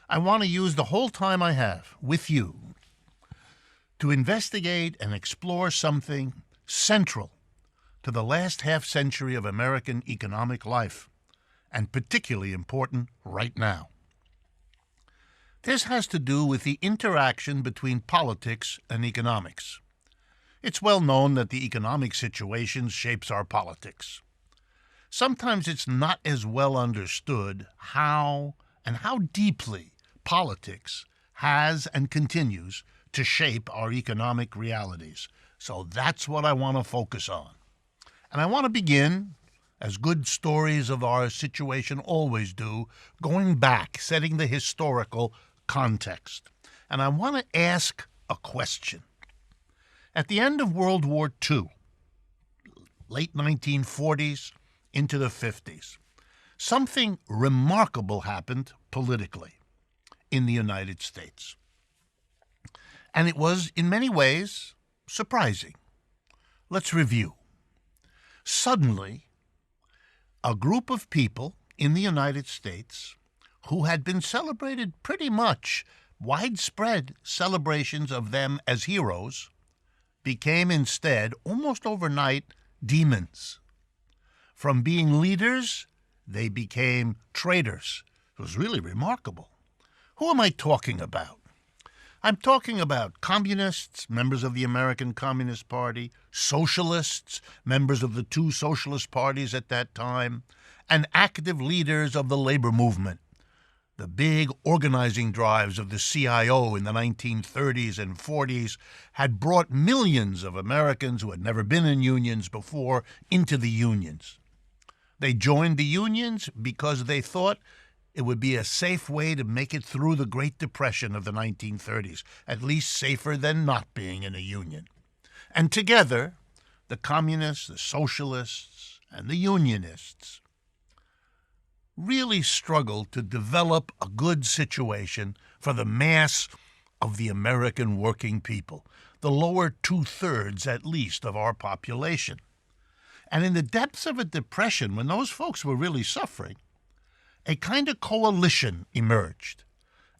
I want to use the whole time I have with you to investigate and explore something central to the last half century of American economic life, and particularly important right now. This has to do with the interaction between politics and economics. It's well known that the economic situation shapes our politics. Sometimes it's not as well understood how and how deeply politics has and continues to shape our economic realities. So that's what I want to focus on. And I want to begin, as good stories of our situation always do, going back, setting the historical context. And I want to ask a question. At the end of World War II, late 1940s into the 50s, something remarkable happened politically in the United States. And it was, in many ways, surprising. Let's review. Suddenly, a group of people in the United States who had been celebrated pretty much widespread celebrations of them as heroes became instead, almost overnight, demons. From being leaders, they became traitors. It was really remarkable. Who am I talking about? I'm talking about communists, members of the American Communist Party, socialists, members of the two socialist parties at that time, and active leaders of the labor movement. The big organizing drives of the CIO in the 1930s and 40s had brought millions of Americans who had never been in unions before into the unions. They joined the unions because they thought it would be a safe way to make it through the Great Depression of the 1930s, at least safer than not being in a union. And together, the communists, the socialists, and the unionists really struggled to develop a good situation for the mass of the American working people, the lower two-thirds at least of our population. And in the depths of a depression, when those folks were really suffering, a kind of coalition emerged.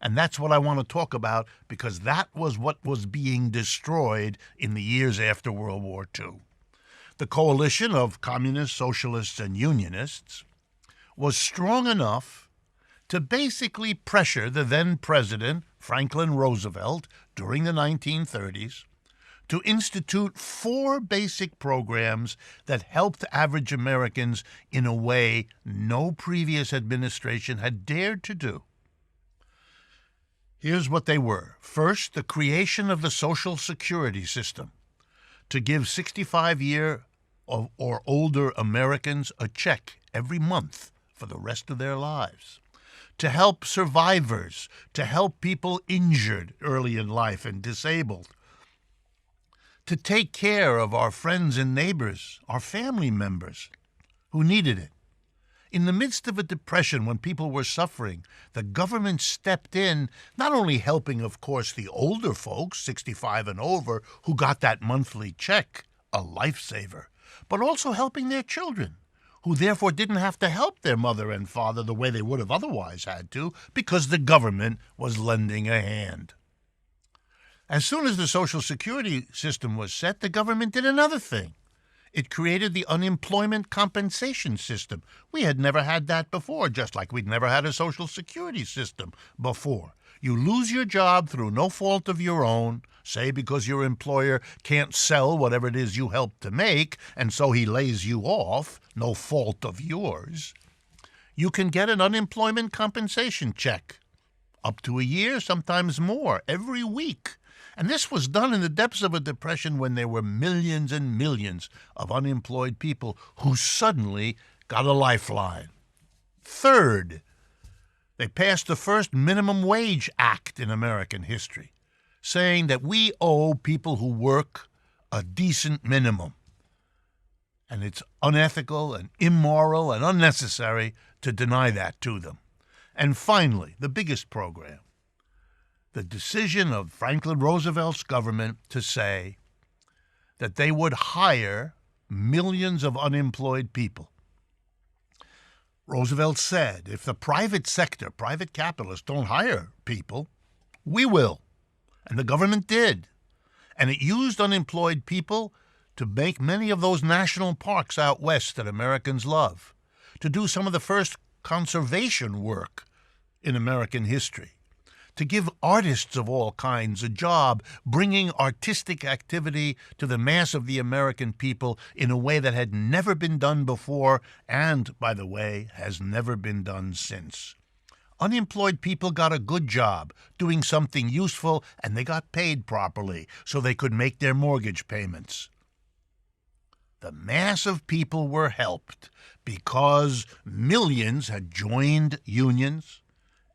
And that's what I want to talk about, because that was what was being destroyed in the years after World War II. The coalition of communists, socialists, and unionists was strong enough to basically pressure the then president, Franklin Roosevelt, during the 1930s, to institute 4 basic programs that helped average Americans in a way no previous administration had dared to do. Here's what they were. First, the creation of the Social Security system to give 65-year or older Americans a check every month for the rest of their lives. To help survivors, to help people injured early in life and disabled, to take care of our friends and neighbors, our family members who needed it. In the midst of a depression when people were suffering, the government stepped in, not only helping, of course, the older folks, 65 and over, who got that monthly check, a lifesaver, but also helping their children, who therefore didn't have to help their mother and father the way they would have otherwise had to, because the government was lending a hand. As soon as the Social Security system was set, the government did another thing. It created the unemployment compensation system. We had never had that before, just like we'd never had a Social Security system before. You lose your job through no fault of your own, say because your employer can't sell whatever it is you helped to make, and so he lays you off, no fault of yours. You can get an unemployment compensation check, up to a year, sometimes more, every week. And this was done in the depths of a depression when there were millions and millions of unemployed people who suddenly got a lifeline. Third, they passed the first minimum wage act in American history, saying that we owe people who work a decent minimum. And it's unethical and immoral and unnecessary to deny that to them. And finally, the biggest program, the decision of Franklin Roosevelt's government to say that they would hire millions of unemployed people. Roosevelt said, if the private sector, private capitalists don't hire people, we will. And the government did. And it used unemployed people to make many of those national parks out west that Americans love, to do some of the first conservation work in American history, to give artists of all kinds a job, bringing artistic activity to the mass of the American people in a way that had never been done before and, by the way, has never been done since. Unemployed people got a good job, doing something useful, and they got paid properly so they could make their mortgage payments. The mass of people were helped because millions had joined unions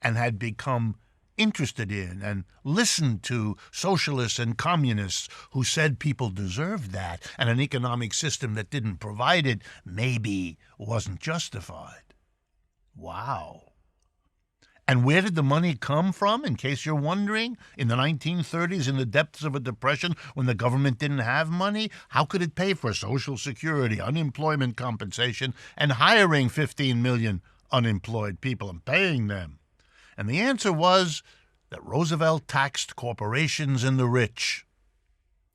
and had become interested in and listened to socialists and communists who said people deserved that, and an economic system that didn't provide it maybe wasn't justified. Wow. And where did the money come from, in case you're wondering? In the 1930s, in the depths of a depression, when the government didn't have money, how could it pay for Social Security, unemployment compensation, and hiring 15 million unemployed people and paying them? And the answer was that Roosevelt taxed corporations and the rich.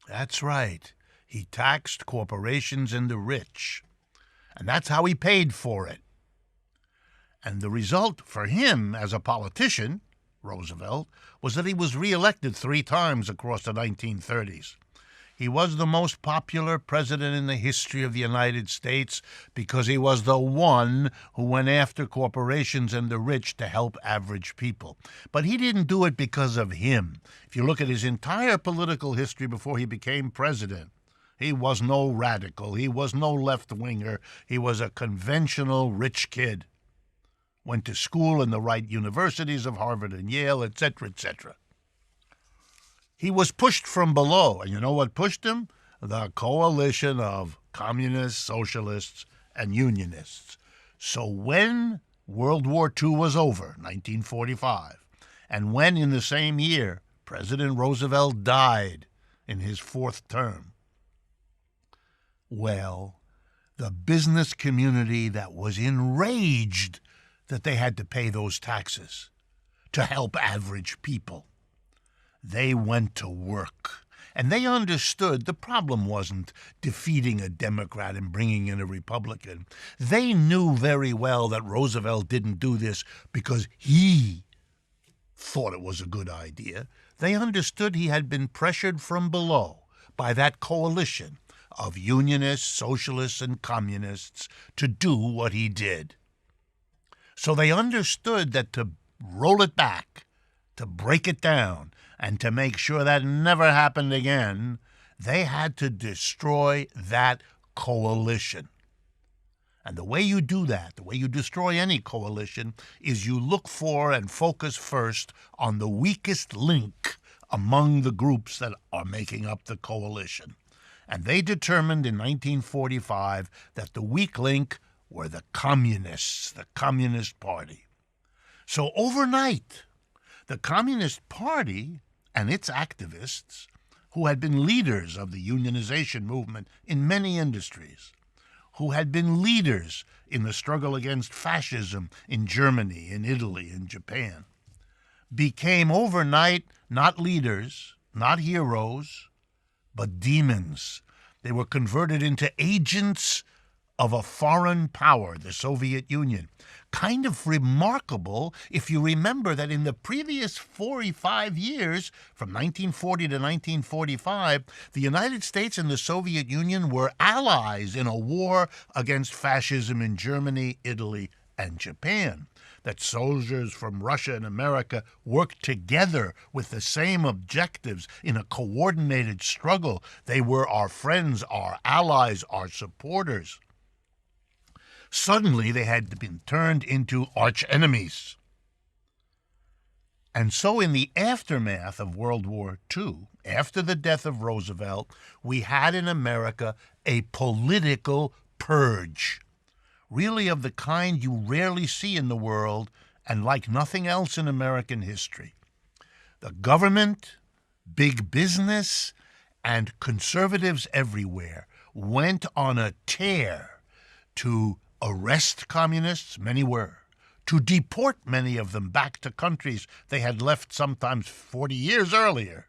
That's right. He taxed corporations and the rich. And that's how he paid for it. And the result for him as a politician, Roosevelt, was that he was reelected 3 times across the 1930s. He was the most popular president in the history of the United States because he was the one who went after corporations and the rich to help average people. But he didn't do it because of him. If you look at his entire political history before he became president, he was no radical. He was no left-winger. He was a conventional rich kid. Went to school in the right universities of Harvard and Yale, etc., etc. He was pushed from below, and you know what pushed him? The coalition of communists, socialists, and unionists. So when World War II was over, 1945, and when in the same year President Roosevelt died in his 4th term, well, the business community that was enraged that they had to pay those taxes to help average people, they went to work. And they understood the problem wasn't defeating a Democrat and bringing in a Republican. They knew very well that Roosevelt didn't do this because he thought it was a good idea. They understood he had been pressured from below by that coalition of unionists, socialists, and communists to do what he did. So they understood that to roll it back, to break it down, and to make sure that never happened again, they had to destroy that coalition. And the way you do that, the way you destroy any coalition, is you look for and focus first on the weakest link among the groups that are making up the coalition. And they determined in 1945 that the weak link were the communists, the Communist Party. So overnight, the Communist Party and its activists, who had been leaders of the unionization movement in many industries, who had been leaders in the struggle against fascism in Germany, in Italy, in Japan, became overnight not leaders, not heroes, but demons. They were converted into agents of a foreign power, the Soviet Union. Kind of remarkable if you remember that in the previous 45 years, from 1940 to 1945, the United States and the Soviet Union were allies in a war against fascism in Germany, Italy, and Japan. That soldiers from Russia and America worked together with the same objectives in a coordinated struggle. They were our friends, our allies, our supporters. Suddenly, they had been turned into arch enemies. And so in the aftermath of World War II, after the death of Roosevelt, we had in America a political purge, really of the kind you rarely see in the world and like nothing else in American history. The government, big business, and conservatives everywhere went on a tear to arrest communists, many were, to deport many of them back to countries they had left sometimes 40 years earlier,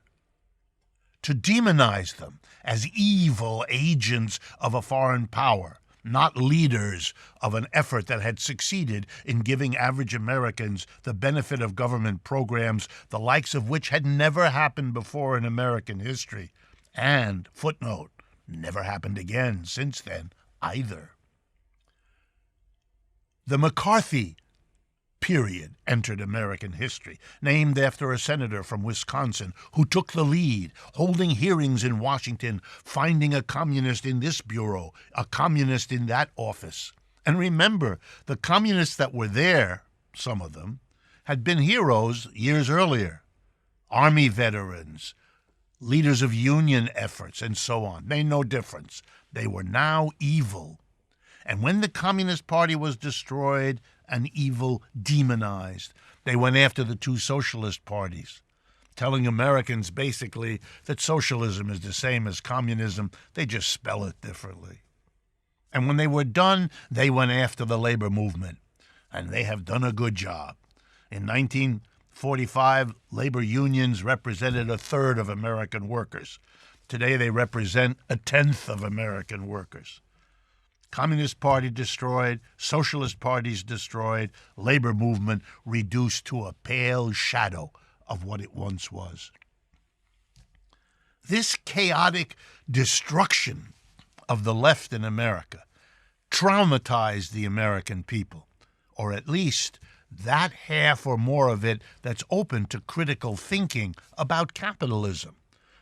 to demonize them as evil agents of a foreign power, not leaders of an effort that had succeeded in giving average Americans the benefit of government programs, the likes of which had never happened before in American history, and, footnote, never happened again since then either. The McCarthy period entered American history, named after a senator from Wisconsin who took the lead, holding hearings in Washington, finding a communist in this bureau, a communist in that office. And remember, the communists that were there, some of them, had been heroes years earlier. Army veterans, leaders of union efforts, and so on. Made no difference. They were now evil. And when the Communist Party was destroyed and evil demonized, they went after the two socialist parties, telling Americans basically that socialism is the same as communism, they just spell it differently. And when they were done, they went after the labor movement, and they have done a good job. In 1945, labor unions represented a third of American workers. Today they represent a tenth of American workers. Communist Party destroyed, socialist parties destroyed, labor movement reduced to a pale shadow of what it once was. This chaotic destruction of the left in America traumatized the American people, or at least that half or more of it that's open to critical thinking about capitalism,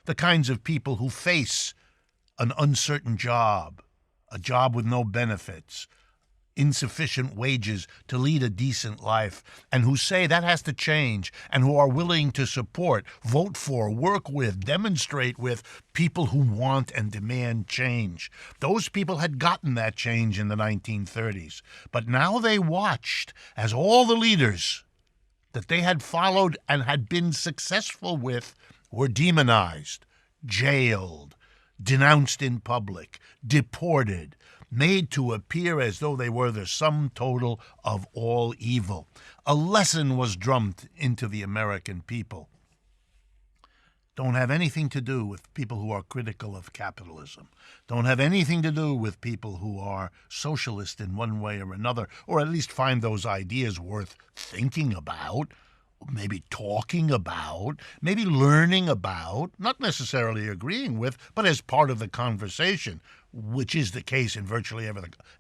the kinds of people who face an uncertain job, a job with no benefits, insufficient wages to lead a decent life, and who say that has to change, and who are willing to support, vote for, work with, demonstrate with people who want and demand change. Those people had gotten that change in the 1930s, but now they watched as all the leaders that they had followed and had been successful with were demonized, jailed, denounced in public, deported, made to appear as though they were the sum total of all evil. A lesson was drummed into the American people. Don't have anything to do with people who are critical of capitalism. Don't have anything to do with people who are socialist in one way or another, or at least find those ideas worth thinking about, maybe talking about, maybe learning about, not necessarily agreeing with, but as part of the conversation, which is the case in virtually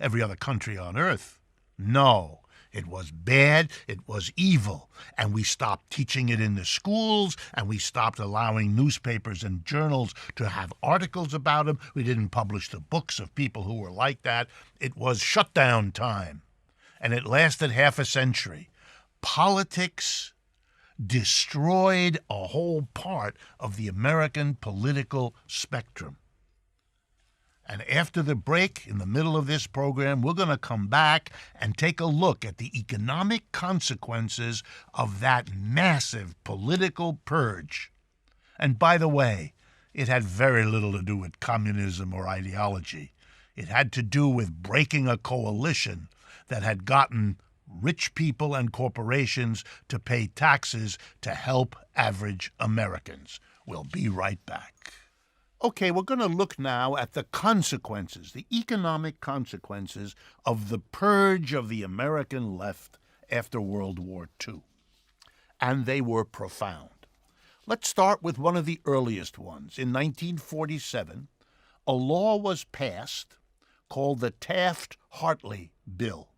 every other country on earth. No, it was bad, it was evil, and we stopped teaching it in the schools, and we stopped allowing newspapers and journals to have articles about it. We didn't publish the books of people who were like that. It was shutdown time, and it lasted half a century. Politics destroyed a whole part of the American political spectrum. And after the break, in the middle of this program, we're going to come back and take a look at the economic consequences of that massive political purge. And by the way, it had very little to do with communism or ideology. It had to do with breaking a coalition that had gotten rich people and corporations to pay taxes to help average Americans. We'll be right back. Okay, we're going to look now at the consequences, the economic consequences of the purge of the American left after World War II. And they were profound. Let's start with one of the earliest ones. In 1947, a law was passed called the Taft-Hartley Bill,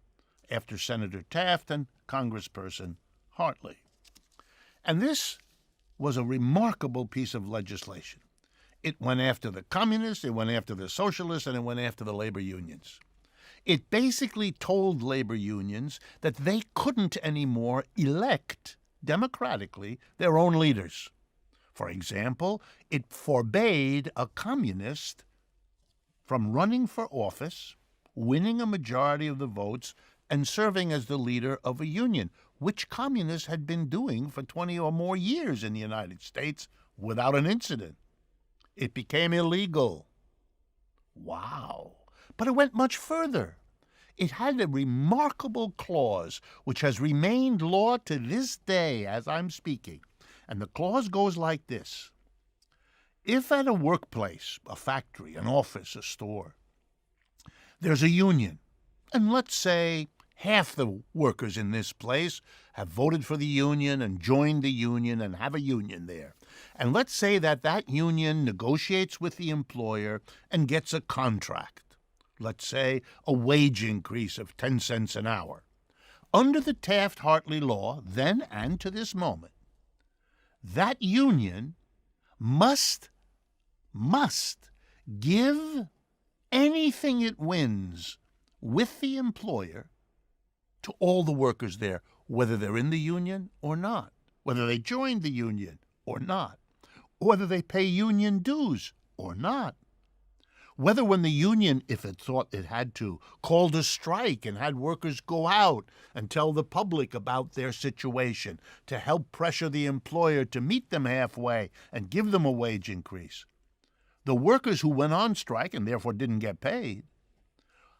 after Senator Taft and Congressperson Hartley. And this was a remarkable piece of legislation. It went after the communists, it went after the socialists, and it went after the labor unions. It basically told labor unions that they couldn't anymore elect democratically their own leaders. For example, it forbade a communist from running for office, winning a majority of the votes, and serving as the leader of a union, which communists had been doing for 20 or more years in the United States without an incident. It became illegal. Wow. But it went much further. It had a remarkable clause which has remained law to this day as I'm speaking. And the clause goes like this. If at a workplace, a factory, an office, a store, there's a union, and let's say half the workers in this place have voted for the union and joined the union and have a union there. And let's say that that union negotiates with the employer and gets a contract. Let's say a wage increase of 10 cents an hour. Under the Taft-Hartley law, then and to this moment, that union must give anything it wins with the employer to all the workers there, whether they're in the union or not, whether they joined the union or not, whether they pay union dues or not, whether when the union, if it thought it had to, called a strike and had workers go out and tell the public about their situation to help pressure the employer to meet them halfway and give them a wage increase. The workers who went on strike and therefore didn't get paid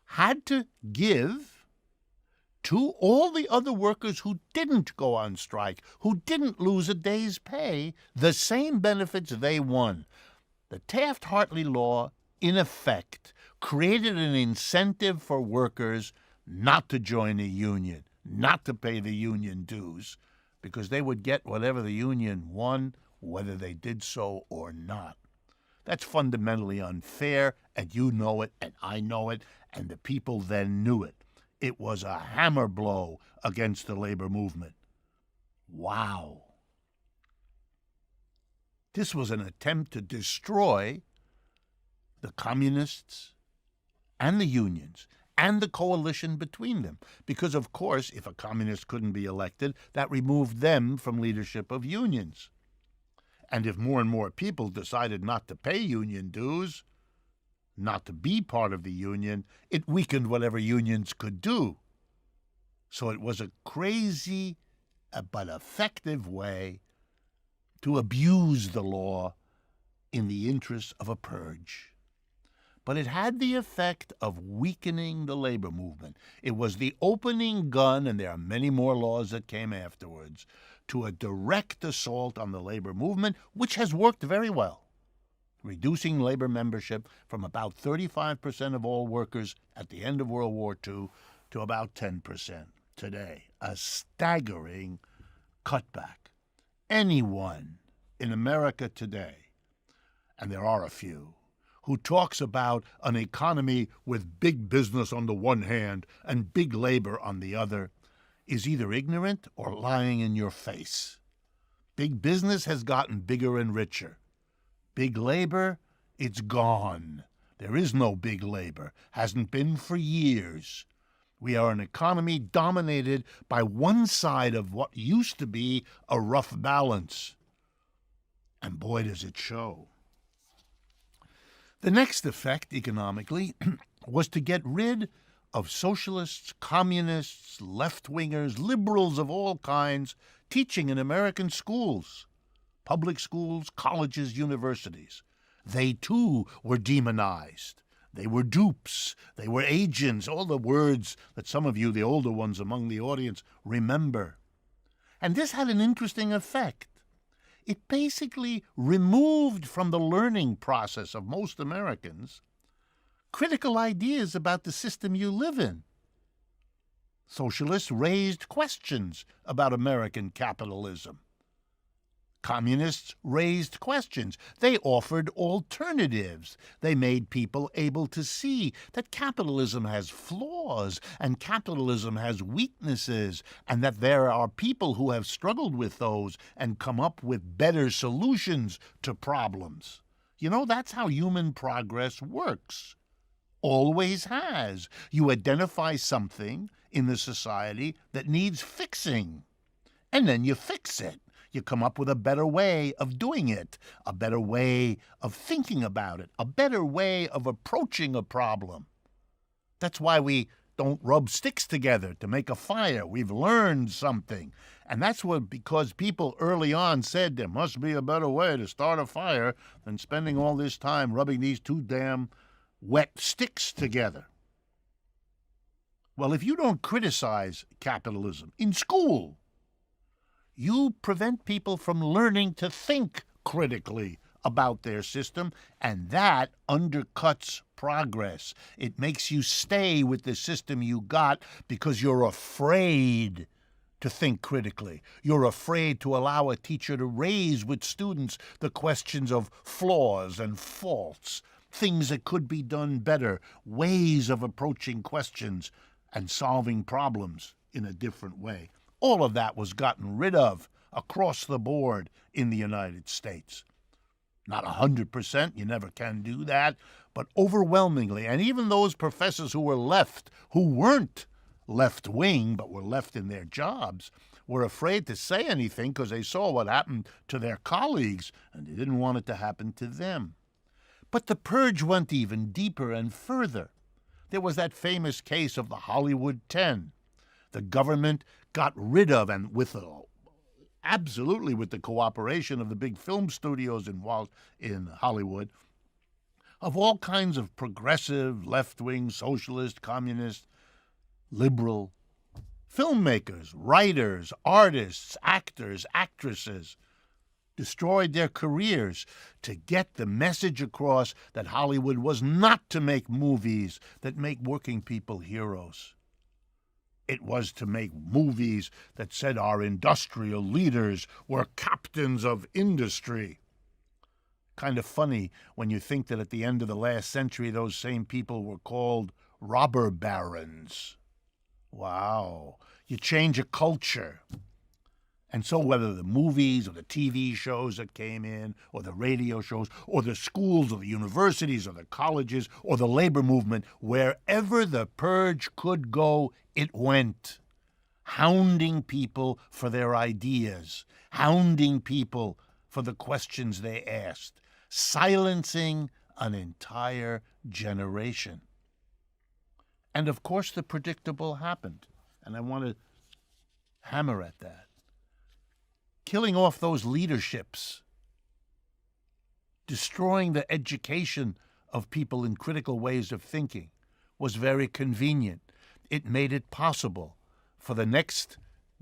had to give to all the other workers who didn't go on strike, who didn't lose a day's pay, the same benefits they won. The Taft-Hartley law, in effect, created an incentive for workers not to join a union, not to pay the union dues, because they would get whatever the union won, whether they did so or not. That's fundamentally unfair, and you know it, and I know it, and the people then knew it. It was a hammer blow against the labor movement. Wow. This was an attempt to destroy the communists and the unions and the coalition between them. Because, of course, if a communist couldn't be elected, that removed them from leadership of unions. And if more and more people decided not to pay union dues, not to be part of the union, it weakened whatever unions could do. So it was a crazy but effective way to abuse the law in the interest of a purge. But it had the effect of weakening the labor movement. It was the opening gun, and there are many more laws that came afterwards, to a direct assault on the labor movement, which has worked very well, reducing labor membership from about 35% of all workers at the end of World War II to about 10% today. A staggering cutback. Anyone in America today, and there are a few, who talks about an economy with big business on the one hand and big labor on the other is either ignorant or lying in your face. Big business has gotten bigger and richer. Big labor, it's gone. There is no big labor. Hasn't been for years. We are an economy dominated by one side of what used to be a rough balance. And boy, does it show. The next effect, economically, was to get rid of socialists, communists, left-wingers, liberals of all kinds teaching in American schools, public schools, colleges, universities. They, too, were demonized. They were dupes. They were agents, all the words that some of you, the older ones among the audience, remember. And this had an interesting effect. It basically removed from the learning process of most Americans critical ideas about the system you live in. Socialists raised questions about American capitalism. Communists raised questions. They offered alternatives. They made people able to see that capitalism has flaws and capitalism has weaknesses, and that there are people who have struggled with those and come up with better solutions to problems. You know, that's how human progress works. Always has. You identify something in the society that needs fixing, and then you fix it. You come up with a better way of doing it, a better way of thinking about it, a better way of approaching a problem. That's why we don't rub sticks together to make a fire. We've learned something. And that's what, because people early on said there must be a better way to start a fire than spending all this time rubbing these two damn wet sticks together. Well, if you don't criticize capitalism in school, you prevent people from learning to think critically about their system, and that undercuts progress. It makes you stay with the system you got because you're afraid to think critically. You're afraid to allow a teacher to raise with students the questions of flaws and faults, things that could be done better, ways of approaching questions and solving problems in a different way. All of that was gotten rid of across the board in the United States. Not 100%, you never can do that, but overwhelmingly. And even those professors who were left, who weren't left-wing but were left in their jobs, were afraid to say anything because they saw what happened to their colleagues and they didn't want it to happen to them. But the purge went even deeper and further. There was that famous case of the Hollywood 10. The government got rid of, and absolutely with the cooperation of the big film studios in Hollywood, of all kinds of progressive, left-wing, socialist, communist, liberal filmmakers, writers, artists, actors, actresses, destroyed their careers to get the message across that Hollywood was not to make movies that make working people heroes. It was to make movies that said our industrial leaders were captains of industry. Kind of funny when you think that at the end of the last century, those same people were called robber barons. Wow. You change a culture. And so whether the movies or the TV shows that came in, or the radio shows, or the schools or the universities or the colleges or the labor movement, wherever the purge could go, it went, hounding people for their ideas, hounding people for the questions they asked, silencing an entire generation. And of course the predictable happened, and I want to hammer at that. Killing off those leaderships, destroying the education of people in critical ways of thinking was very convenient. It made it possible for the next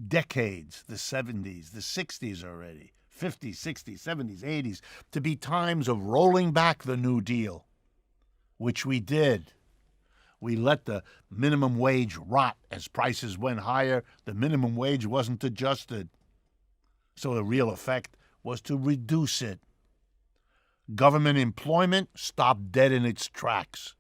decades, the 70s, the 60s already, 50s, 60s, 70s, 80s, to be times of rolling back the New Deal, which we did. We let the minimum wage rot as prices went higher. The minimum wage wasn't adjusted. So the real effect was to reduce it. Government employment stopped dead in its tracks.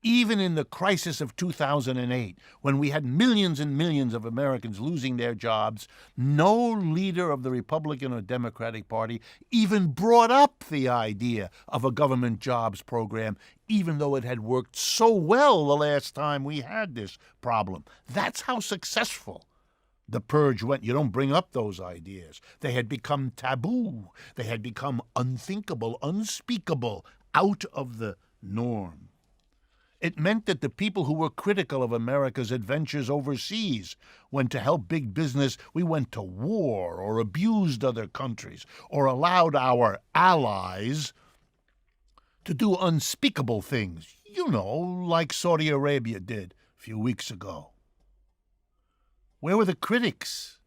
Even in the crisis of 2008, when we had millions and millions of Americans losing their jobs, no leader of the Republican or Democratic Party even brought up the idea of a government jobs program, even though it had worked so well the last time we had this problem. That's how successful the purge went. You don't bring up those ideas. They had become taboo. They had become unthinkable, unspeakable, out of the norm. It meant that the people who were critical of America's adventures overseas, when to help big business we went to war or abused other countries or allowed our allies to do unspeakable things, like Saudi Arabia did a few weeks ago. Where were the critics?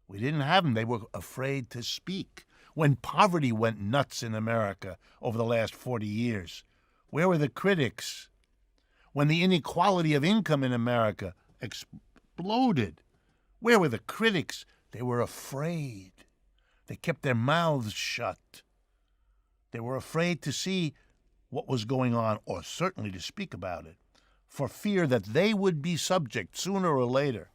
We didn't have them. They were afraid to speak. When poverty went nuts in America over the last 40 years, where were the critics? When the inequality of income in America exploded, where were the critics? They were afraid. They kept their mouths shut. They were afraid to see what was going on, or certainly to speak about it, for fear that they would be subject sooner or later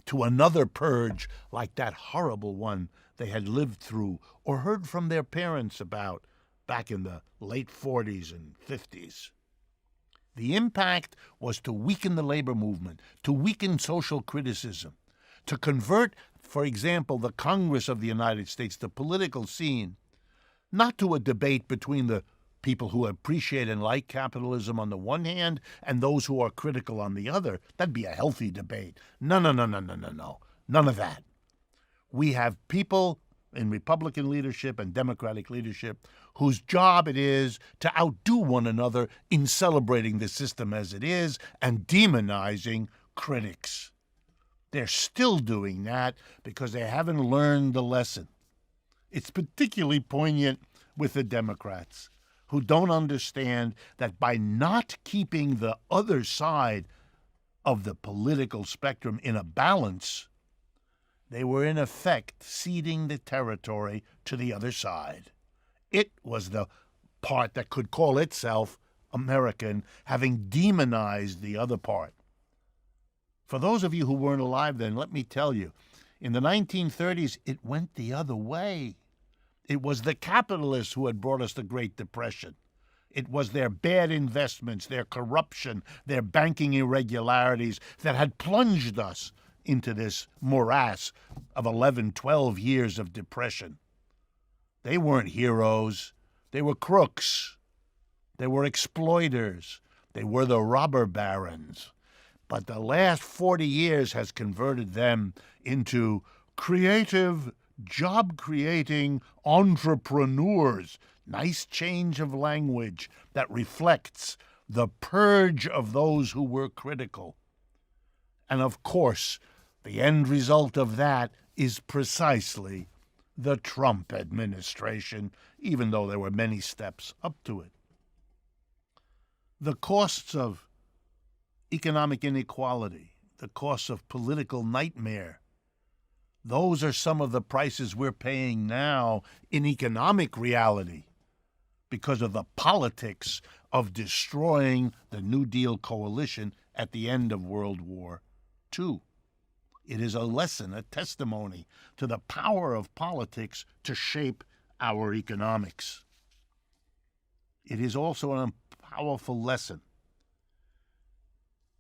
to another purge like that horrible one they had lived through or heard from their parents about back in the late 40s and 50s. The impact was to weaken the labor movement, to weaken social criticism, to convert, for example, the Congress of the United States, the political scene, not to a debate between the people who appreciate and like capitalism on the one hand and those who are critical on the other. That'd be a healthy debate. No. None of that. We have people in Republican leadership and Democratic leadership whose job it is to outdo one another in celebrating the system as it is and demonizing critics. They're still doing that because they haven't learned the lesson. It's particularly poignant with the Democrats, who don't understand that by not keeping the other side of the political spectrum in a balance, they were in effect ceding the territory to the other side. It was the part that could call itself American, having demonized the other part. For those of you who weren't alive then, let me tell you, in the 1930s, it went the other way. It was the capitalists who had brought us the Great Depression. It was their bad investments, their corruption, their banking irregularities that had plunged us into this morass of 11, 12 years of depression. They weren't heroes. They were crooks. They were exploiters. They were the robber barons. But the last 40 years has converted them into creative, job-creating entrepreneurs. Nice change of language that reflects the purge of those who were critical. And of course, the end result of that is precisely the Trump administration, even though there were many steps up to it. The costs of economic inequality, the costs of political nightmare, those are some of the prices we're paying now in economic reality because of the politics of destroying the New Deal coalition at the end of World War II. It is a lesson, a testimony to the power of politics to shape our economics. It is also a powerful lesson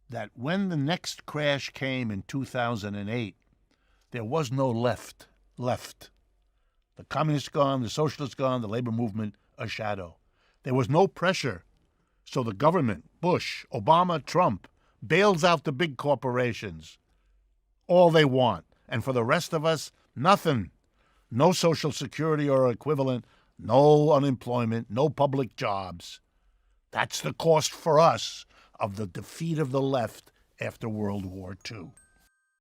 that when the next crash came in 2008, there was no left. The communists gone, the socialists gone, the labor movement a shadow. There was no pressure, so the government, Bush, Obama, Trump, bails out the big corporations. All they want. And for the rest of us, nothing. No Social Security or equivalent, no unemployment, no public jobs. That's the cost for us of the defeat of the left after World War II.